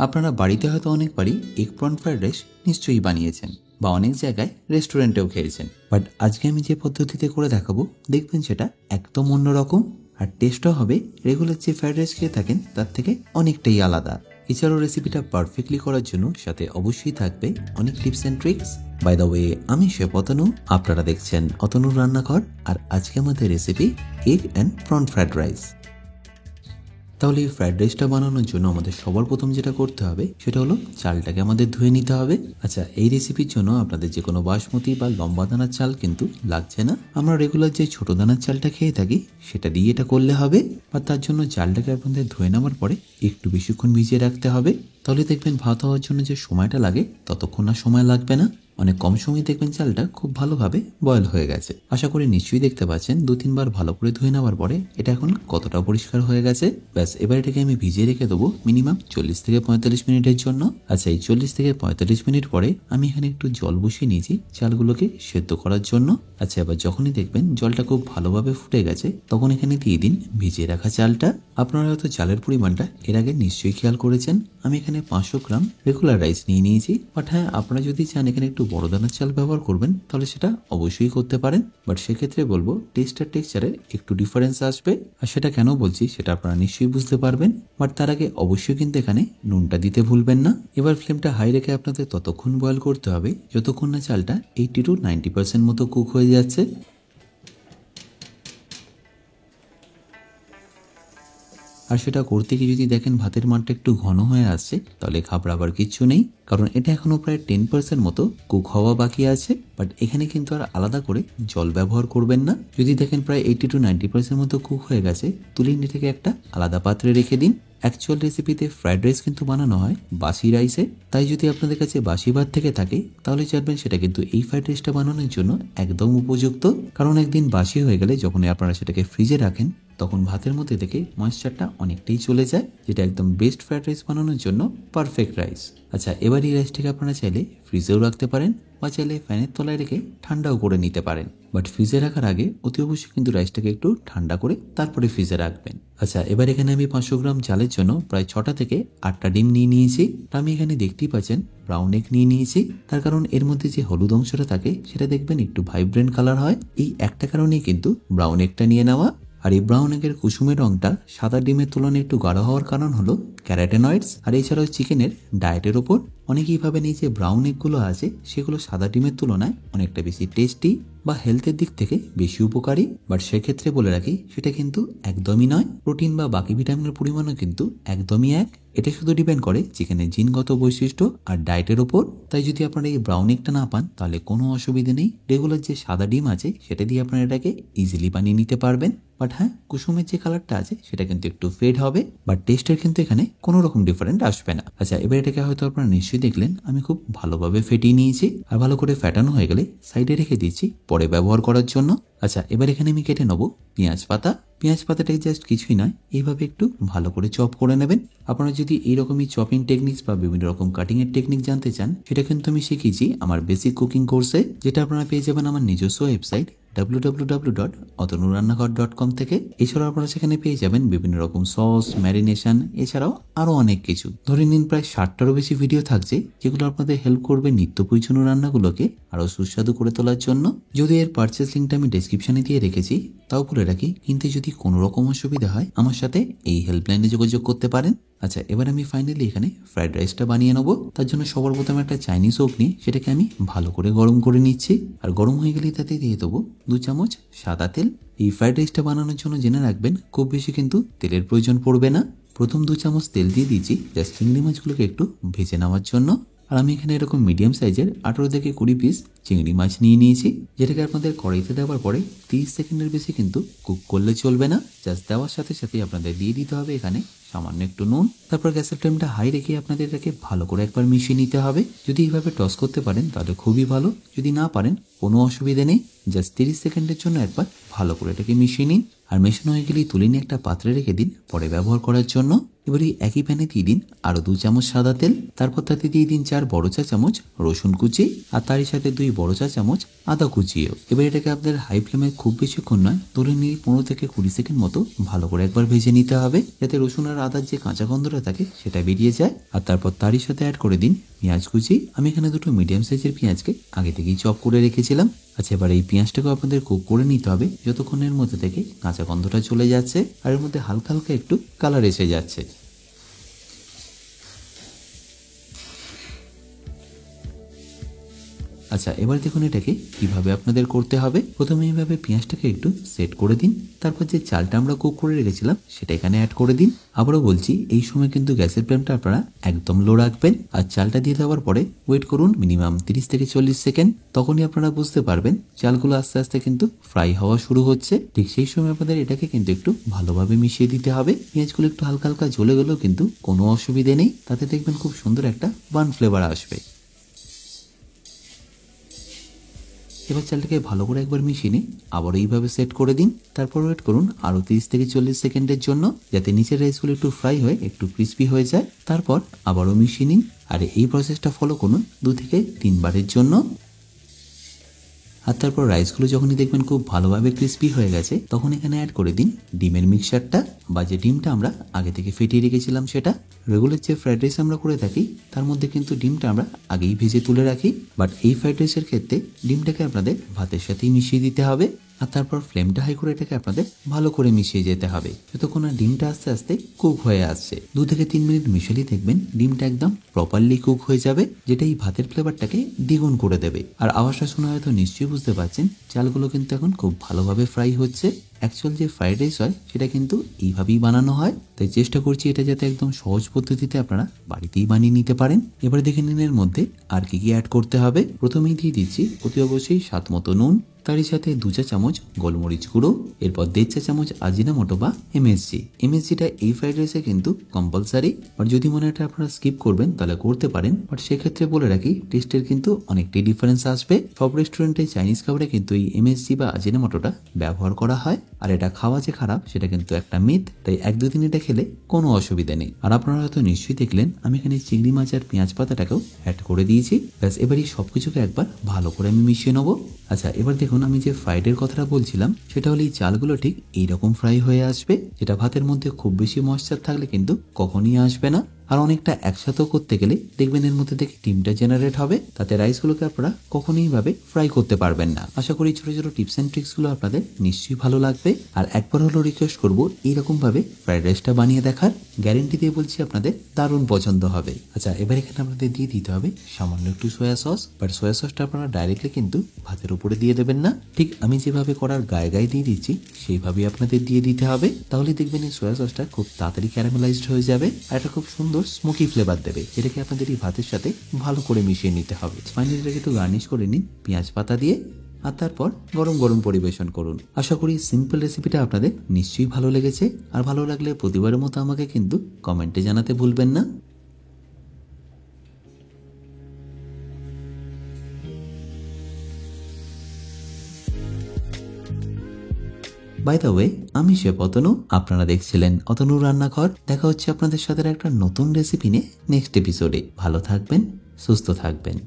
আপনারা বাড়িতে হয়তো অনেকবারই এগ প্রন ফ্রাইড রাইস নিশ্চয়ই বানিয়েছেন বা অনেক জায়গায় রেস্টুরেন্টেও খেয়েছেন, বাট আজকে আমি যে পদ্ধতিতে করে দেখাবো দেখবেন সেটা একদম অন্যরকম আর টেস্টও হবে রেগুলার যে ফ্রাইড রাইস খেয়ে থাকেন তার থেকে অনেকটাই আলাদা। এছাড়াও রেসিপিটা পারফেক্টলি করার জন্য সাথে অবশ্যই থাকবে অনেক tips and tricks. By the way, আমি শেফ অতনু, আপনারা দেখছেন অতনুর রান্নাঘর, আর আজকে আমাদের recipe egg and prawn fried rice. তাহলে এই ফ্রাইড রাইসটা বানানোর জন্য আমাদের সবার প্রথম যেটা করতে হবে সেটা হলো চালটাকে আমাদের ধুয়ে নিতে হবে। আচ্ছা, এই রেসিপির জন্য আপনাদের যে কোনো বাসমতি বা লম্বা দানার চাল কিন্তু লাগছে না। আমরা রেগুলার যে ছোট দানার চালটা খেয়ে থাকি সেটা দিয়ে এটা করলে হবে। আর তার জন্য চালটাকে আপনাদের ধুয়ে নেওয়ার পরে একটু বেশিক্ষণ ভিজিয়ে রাখতে হবে। তাহলে দেখবেন ভাত হওয়ার জন্য যে সময়টা লাগে ততক্ষণ আর সময় লাগবে না, অনেক কম সময় দেখবেন চালটা খুব ভালোভাবে বয়েল হয়ে গেছে। আশা করি নিশ্চয়ই দেখতে পাচ্ছেন 2-3 বার ভালো করে ধুয়ে নেওয়ার পরে এটা এখন কতটা পরিষ্কার হয়ে গেছে। ব্যাস, এবার এটাকে আমি ভিজিয়ে রেখে দেবো মিনিমাম 40 থেকে 45 মিনিটের জন্য। আচ্ছা, এই 40 থেকে 45 মিনিট পরে আমি এখানে একটু জল বসিয়ে নিয়েছি চালগুলোকে সেদ্ধ করার জন্য। আচ্ছা, এবার যখনই দেখবেন জলটা খুব ভালোভাবে ফুটে গেছে তখন এখানে দিয়ে দিন ভিজিয়ে রাখা চালটা। আপনারা হয়তো চালের পরিমাণটা এর আগে নিশ্চয়ই খেয়াল করেছেন। আমি এখানে 500 গ্রাম রেগুলার রাইস নিয়ে নিয়েছি, বাট হ্যাঁ, আপনারা যদি চান এখানে একটু বড় দানার চাল ব্যবহার করবেন তাহলে সেটা অবশ্যই করতে পারেন, বাট সেক্ষেত্রে বলবো টেস্ট আর টেক্সচারে একটু ডিফারেন্স আসবে। আর সেটা কেন বলছি সেটা আপনারা নিশ্চয়ই বুঝতে পারবেন, বাট তার আগে অবশ্যই কিন্তু এখানে নুনটা দিতে ভুলবেন না। এবার ফ্লেমটা হাই রেখে আপনাদের ততক্ষণ বয়েল করতে হবে যতক্ষণ না চালটা 80 to 90% মতো কুক হয়ে যাচ্ছে। আর সেটা করতে গিয়ে যদি দেখেন ভাতের মানটা একটু ঘন হয়ে আসছে তাহলে ঘাবড়াবার কিচ্ছু নেই, কারণ এটা এখনো প্রায় 10% মতো কুক হওয়া বাকি আছে। বাট এখানে কিন্তু আর আলাদা করে জল ব্যবহার করবেন না। যদি দেখেন প্রায় 80 to 90% মতো কুক হয়ে গেছে, তুলে নিয়ে থেকে একটা আলাদা পাত্রে রেখে দিন। অ্যাকচুয়াল রেসিপিতে ফ্রাইড রাইস কিন্তু বানানো হয় বাসি রাইসে, তাই যদি আপনাদের কাছে বাসি ভাত থেকে থাকে তাহলে জানবেন সেটা কিন্তু এই ফ্রাইড রাইসটা বানানোর জন্য একদম উপযুক্ত। কারণ একদিন বাসি হয়ে গেলে যখন আপনারা সেটাকে ফ্রিজে রাখেন তখন ভাতের মধ্যে থেকে ময়েশ্চারটা অনেকটাই চলে যায়, যেটা একদম বেস্ট ফ্রাইড রাইস বানানোর জন্য পারফেক্ট রাইস। আচ্ছা, এবার এই রাইসটাকে আপনারা চাইলে ফ্রিজেও রাখতে পারেন বা চাইলে ফ্যানের তলায় রেখে ঠান্ডাও করে নিতে পারেন, বাট ফ্রিজে রাখার আগে অতি অবশ্যই কিন্তু রাইসটাকে একটু ঠান্ডা করে তারপরে ফ্রিজে রাখবেন। আচ্ছা, এবার এখানে আমি 500 গ্রাম চালের জন্য প্রায় 6টা থেকে 8টা ডিম নিয়ে নিয়েছি। আমি এখানে দেখতেই পাচ্ছেন ব্রাউন এগ নিয়ে নিয়েছি, তার কারণ এর মধ্যে যে হলুদ অংশটা থাকে সেটা দেখবেন একটু ভাইব্রেন্ট কালার হয়। এই একটা কারণেই কিন্তু ব্রাউন এগটা নিয়ে নেওয়া। আর এই ব্রাউন এগের কুসুমের রংটা সাদা ডিমের তুলনায় একটু গাঢ় হওয়ার কারণ হলো ক্যারোটেনয়েডস। আর এছাড়াও চিকেনের ডায়েটের ওপর অনেকেই ভাবেন এই যে ব্রাউন এগগুলো আছে সেগুলো সাদা ডিমের তুলনায় অনেকটা বেশি টেস্টি বা হেলথের দিক থেকে বেশি উপকারী, বাট সেক্ষেত্রে বলে রাখি সেটা কিন্তু একদমই নয়। প্রোটিন বা বাকি ভিটামিনের পরিমাণও কিন্তু একদমই এক। এটা শুধু ডিপেন্ড করে চিকেনের জিনগত বৈশিষ্ট্য আর ডায়েটের ওপর। তাই যদি আপনারা এই ব্রাউন এগটা না পান তাহলে কোনো অসুবিধা নেই, রেগুলার যে সাদা ডিম আছে সেটা দিয়ে আপনারা এটাকে ইজিলি বানিয়ে নিতে পারবেন। বাট হ্যাঁ, কুসুমের যে কালারটা আছে সেটা কিন্তু একটু ফেড হবে, বাট টেস্টের কিন্তু এখানে কোনো রকম ডিফারেন্ট আসবে না। আচ্ছা, এবার এটাকে হয়তো আপনারা নিশ্চয়ই দেখলেন আমি খুব ভালোভাবে ফেটিয়ে নিয়েছি, আর ভালো করে ফেটানো হয়ে গেলে সাইডে রেখে দিচ্ছি পরে ব্যবহার করার জন্য। আচ্ছা, এবার এখানে আমি কেটে নেবো পেঁয়াজ পাতা। পেঁয়াজ পাতাটাকে জাস্ট কিছুই নয়, এইভাবে একটু ভালো করে চপ করে নেবেন। আপনারা যদি এইরকমই চপিং টেকনিক্স বা বিভিন্ন রকম কাটিং এর টেকনিক জানতে চান সেটা কিন্তু আমি শিখিয়েছি আমার বেসিক কুকিং কোর্সে, যেটা আপনারা পেয়ে যাবেন আমার নিজস্ব ওয়েবসাইট www.otonurannakar.com থেকে। এছাড়াও আপনারা সেখানে পেয়ে যাবেন বিভিন্ন রকম সস, ম্যারিনেশন, এছাড়াও আরো অনেক কিছু। ধরে নিন প্রায় 60টারও বেশি ভিডিও থাকছে যেগুলো আপনাদের হেল্প করবে নিত্য প্রয়োজনীয় রান্নাগুলোকে আরো সুস্বাদু করে তোলার জন্য। যদি এর পারচেস লিঙ্কটা আমি ডেসক্রিপশনে দিয়ে রেখেছি, তাও বলে রাখি কিনতে যদি কোনো রকম অসুবিধা হয় আমার সাথে এই হেল্পলাইনে যোগাযোগ করতে পারেন। আচ্ছা, এবার আমি ফাইনালি এখানে ফ্রাইড রাইসটা বানিয়ে নেবো। তার জন্য সবার প্রথমে একটা চাইনিজ ওক নিয়ে সেটাকে আমি ভালো করে গরম করে নিচ্ছি, আর গরম হয়ে গেলেই তাতে দিয়ে দেবো 2 চামচ সাদা তেল। এই ফ্রাইড রাইসটা বানানোর জন্য জেনে রাখবেন খুব বেশি কিন্তু তেলের প্রয়োজন পড়বে না। প্রথম 2 চামচ তেল দিয়ে দিয়েছি জাস্ট চিংড়ি মাছগুলোকে একটু ভেজে নেওয়ার জন্য। আর আমি এখানে এরকম মিডিয়াম সাইজের 18 থেকে 20 পিস চিংড়ি মাছ নিয়ে নিয়েছি, যেটাকে আপনাদের কড়াইতে দেওয়ার পরে 30 সেকেন্ডের বেশি কিন্তু কুক করলে চলবে না। জাস্ট দেওয়ার সাথে সাথেই আপনাদের দিয়ে দিতে হবে এখানে সামান্য একটু নুন। তারপর গ্যাসের ফ্লেমটা হাই রেখে আপনাদের এটাকে ভালো করে একবার মিশিয়ে নিতে হবে। যদি এইভাবে টস করতে পারেন তাহলে খুবই ভালো, যদি না পারেন কোনো অসুবিধা নেই। জাস্ট 30 সেকেন্ডের জন্য একবার ভালো করে এটাকে মিশিয়ে নিন, আর মেশানো হয়ে গেলেই তুলে নিয়ে একটা পাত্রে রেখে দিন পরে ব্যবহার করার জন্য। এবার এই একই প্যানে দিয়ে দিন আরো 2 চামচ সাদা তেল, তারপর তাতে দিয়ে দিন 4 বড় চা চামচ রসুন কুচি আর তারই সাথে 2 বড় চা চামচ আদা কুচিও। এবার এটাকে আপনাদের হাই ফ্লেমে খুব বেশিক্ষণ নয়, ধরে নিয়ে 15 থেকে 20 সেকেন্ড মতো ভালো করে একবার ভেজে নিতে হবে, যাতে রসুন আর আদার যে কাঁচা গন্ধটা থাকে সেটা বেরিয়ে যায়। আর তারপর তারই সাথে অ্যাড করে দিন পেঁয়াজ কুচি। আমি এখানে 2টো মিডিয়াম সাইজের পেঁয়াজকে আগে থেকেই চপ করে রেখেছিলাম। আচ্ছা, এবার এই পেঁয়াজটাকে আপনাদের কুক করে নিতে হবে যতক্ষণের মধ্যে থেকে কাঁচা গন্ধটা চলে যাচ্ছে আর এর মধ্যে হালকা হালকা একটু কালার এসে যাচ্ছে। আচ্ছা, এবার দেখুন এটাকে কিভাবে আপনাদের করতে হবে। প্রথমে এইভাবে পেঁয়াজটাকে একটু সেট করে দিন, তারপর যে চালটা আমরা কুক করে রেখেছিলাম সেটা এখানে অ্যাড করে দিন। আবারও বলছি, এই সময় কিন্তু গ্যাসের ফ্লেমটা আপনারা একদম লো রাখবেন আর চালটা দিয়ে দেওয়ার পরে ওয়েট করুন মিনিমাম 30 থেকে 40 সেকেন্ড। তখনই আপনারা বুঝতে পারবেন চালগুলো আস্তে আস্তে কিন্তু ফ্রাই হওয়া শুরু হচ্ছে। ঠিক সেই সময় আপনাদের এটাকে কিন্তু একটু ভালোভাবে মিশিয়ে দিতে হবে। পেঁয়াজগুলো একটু হালকা হালকা জ্বলে গেলেও কিন্তু কোনো অসুবিধে নেই, তাতে দেখবেন খুব সুন্দর একটা বার্ন ফ্লেভার আসবে। এবার চালটাকে ভালো করে একবার মিশিয়ে নিন, আবার এইভাবে সেট করে দিন, তারপর ওয়েট করুন আরো 30 থেকে 40 সেকেন্ডের জন্য, যাতে নিচের রাইসগুলো একটু ফ্রাই হয়ে একটু ক্রিস্পি হয়ে যায়। তারপর আবারও মিশিয়ে নিন আর এই প্রসেসটা ফলো করুন 2 থেকে 3 বারের জন্য। আর তারপর রাইসগুলো যখনই দেখবেন খুব ভালোভাবে ক্রিস্পি হয়ে গেছে, তখন এখানে অ্যাড করে দিন ডিমের মিক্সচারটা বা যে ডিমটা আমরা আগে থেকে ফেটিয়ে রেখেছিলাম সেটা। রেগুলার যে ফ্রাইড রাইস আমরা করে থাকি তার মধ্যে কিন্তু ডিমটা আমরা আগেই ভেজে তুলে রাখি, বাট এই ফ্রাইড রাইসের ক্ষেত্রে ডিমটাকে আপনাদের ভাতের সাথেই মিশিয়ে দিতে হবে। আর তারপর ফ্লেমটা হাই করে এটাকে আপনাদের ভালো করে মিশিয়ে যেতে হবে যতক্ষণ না ডিমটা আস্তে আস্তে কুক হয়ে আসছে। 2 থেকে 3 মিনিট মিশালেই দেখবেন ডিমটা একদম প্রপারলি কুক হয়ে যাবে, যেটা এই ভাতের ফ্লেভারটাকে দ্বিগুণ করে দেবে। আর আওয়াজটা শুনে হয়তো নিশ্চয়ই বুঝতে পারছেন চালগুলো কিন্তু এখন খুব ভালোভাবে ফ্রাই হচ্ছে। অ্যাকচুয়াল যে ফ্রাইড রাইস হয় সেটা কিন্তু এইভাবেই বানানো হয়, তাই চেষ্টা করছি এটা যাতে একদম সহজ পদ্ধতিতে আপনারা বাড়িতেই বানিয়ে নিতে পারেন। এবারে দেখে নিন এর মধ্যে আর কি কি অ্যাড করতে হবে। প্রথমেই দিয়ে দিচ্ছি অতি অবশ্যই স্বাদ মতো নুন, তারই সাথে 2 চা চামচ গোলমরিচ গুঁড়ো, এরপর 1.5 চা চামচ আজিনামোটো বা এমএসজি। এমএসজিটা এই ফ্রাইড রাইসে কিন্তু কম্পালসারি, আর যদি মনে হয় আপনারা স্কিপ করবেন তাহলে করতে পারেন, বাট সেক্ষেত্রে বলে রাখি টেস্টের কিন্তু অনেকটাই ডিফারেন্স আসবে। সব রেস্টুরেন্টে চাইনিজ খাবারে কিন্তু এই এমএসজি বা আজিনামোটোটা ব্যবহার করা হয়, আর এটা খাওয়া যে খারাপ সেটা কিন্তু একটা মিথ, তাই 1-2 দিন এটা খেলে কোনো অসুবিধা নেই। আর আপনারা হয়তো নিশ্চয়ই দেখলেন আমি এখানে চিংড়ি মাছ আর পেঁয়াজ পাতাটাকেও অ্যাড করে দিয়েছি। ব্যাস, এবারই সবকিছুকে একবার ভালো করে আমি মিশিয়ে নেবো। আচ্ছা, এবার দেখুন আমি যে ফ্রাইডের কথাটা বলছিলাম সেটা হলো এই চালগুলো ঠিক এইরকম ফ্রাই হয়ে আসবে, যেটা ভাতের মধ্যে খুব বেশি ময়েশ্চার থাকলে কিন্তু কখনই আসবে না। আর অনেকটা একসাথেও করতে গেলে দেখবেন এর মধ্যে থেকে ডিমটা জেনারেট হবে, তাতে রাইসগুলোকে আপনারা কখনোই ভাবে ফ্রাই করতে পারবেন না। আশা করি ছোট ছোট টিপস এন্ড ট্রিক্স গুলো আপনাদের নিশ্চয়ই ভালো লাগবে। আর একবার হলো রিকোয়েস্ট করবো এইরকম ভাবে ফ্রাইড রাইসটা বানিয়ে দেখার, গ্যারেন্টি দিয়ে বলছি আপনাদের দারুণ পছন্দ হবে। আচ্ছা, এবার এখানে আপনাদের দিয়ে দিতে হবে সামান্য একটু সয়া সস, বাট সয়া সসটা আপনারা ডাইরেক্টলি কিন্তু ভাতের উপরে দিয়ে দেবেন না, ঠিক আমি যেভাবে করার গায়ে গায়ে দিয়ে দিচ্ছি সেইভাবেই আপনাদের দিয়ে দিতে হবে। তাহলে দেখবেন এই সয়া সসটা খুব তাড়াতাড়ি ক্যারামেলাইজড হয়ে যাবে আর এটা খুব সুন্দর স্মোকি ফ্লেভার দেবে। এটাকে আপনাদের এই ভাতের সাথে ভালো করে মিশিয়ে নিতে হবে। ফাইনালি এটাকে একটু গার্নিশ করে নিন পেঁয়াজ পাতা দিয়ে, আর তারপর গরম গরম পরিবেশন করুন। আশা করি সিম্পল রেসিপিটা আপনাদের নিশ্চয়ই ভালো লেগেছে, আর ভালো লাগলে প্রতিবারের মতো আমাকে কিন্তু কমেন্টে জানাতে ভুলবেন না। বাই দ্য ওয়ে, আমি শেফ অতনু, আপনারা দেখছিলেন অতনু রান্নাঘর। দেখা হচ্ছে আপনাদের সাথে একটা নতুন রেসিপি নিয়ে নেক্সট এপিসোডে। ভালো থাকবেন, সুস্থ থাকবেন।